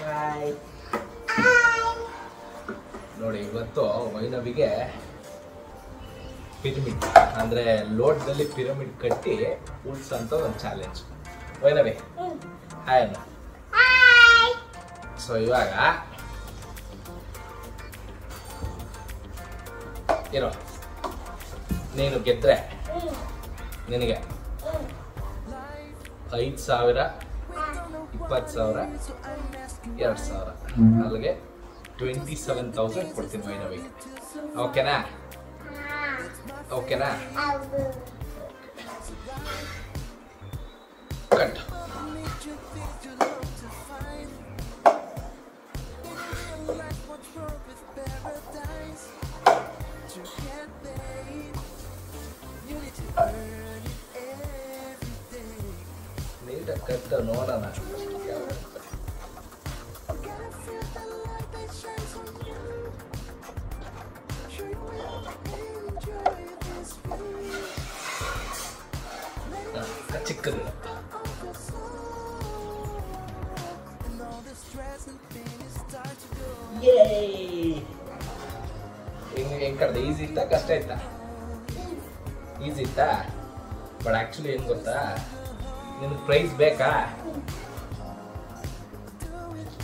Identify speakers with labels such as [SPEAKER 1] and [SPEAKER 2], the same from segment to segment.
[SPEAKER 1] Hi. ನೋಡಿ ಇವತ್ತು ವೈನವಿಗೆ pyramid ಅಂದ್ರೆ ಲೋಟದಲ್ಲಿ ಪಿರಮಿಡ್ ಕಟ್ಟಿ ಉಳ್ಸಂತ ಒಂದು ಚಾಲೆಂಜ್. ವೈನವಿ ಹಾಯ್ ಅಣ್ಣ. ಸೊ ಇವಾಗ ಇರೋ ನೀನು ಗೆದ್ರೆ ನಿನಗೆ 5,000, 20,000, 2,000 ಅಲ್ಲಿಗೆ 27,000 ಕೊಡ್ತೀನಿ ವೈನವಿಗೆ. ಓಕೆನಾ? ಓಕೆನಾ? ಕಟ್. ನೀಟಾಗಿ ಕಟ್ ನೋಡೋಣ. ಚಿಕ್ಕದು ಹೆಂಗ್ ಕಡ್ದೆ? ಈಸಿ ಇತ್ತಾ ಕಷ್ಟ ಇತ್ತಾ? ಈಸಿ ಇತ್ತಾ? ಬಟ್ ಆಕ್ಚುಲಿ ಏನ್ ಗೊತ್ತಾ, ನಿನಗೆ ಪ್ರೈಸ್ ಬೇಕಾ?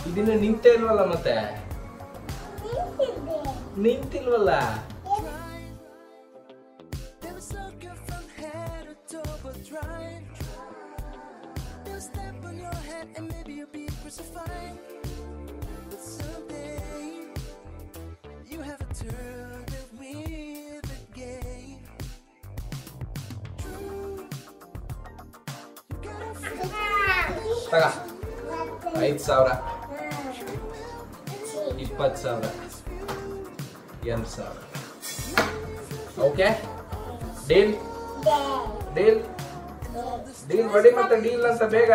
[SPEAKER 1] ಇದನ್ನ ನಿಂತೇ ಇಲ್ವಲ್ಲ, ಮತ್ತೆ ನಿಂತಿಲ್ವಲ್ಲ. ತಗ 5,000, 20,000, 2,000. ಓಕೆ, ಡೀಲ್ ಡೀಲ್ ಡೀಲ್ ಬಡಿ. ಮತ್ತೆ ಡೀಲ್ ಅಂತ ಬೇಗ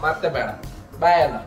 [SPEAKER 1] ಮತ್ತೆ ಬೇಡ. ಬಾಯ್ ಅಲ್ಲ.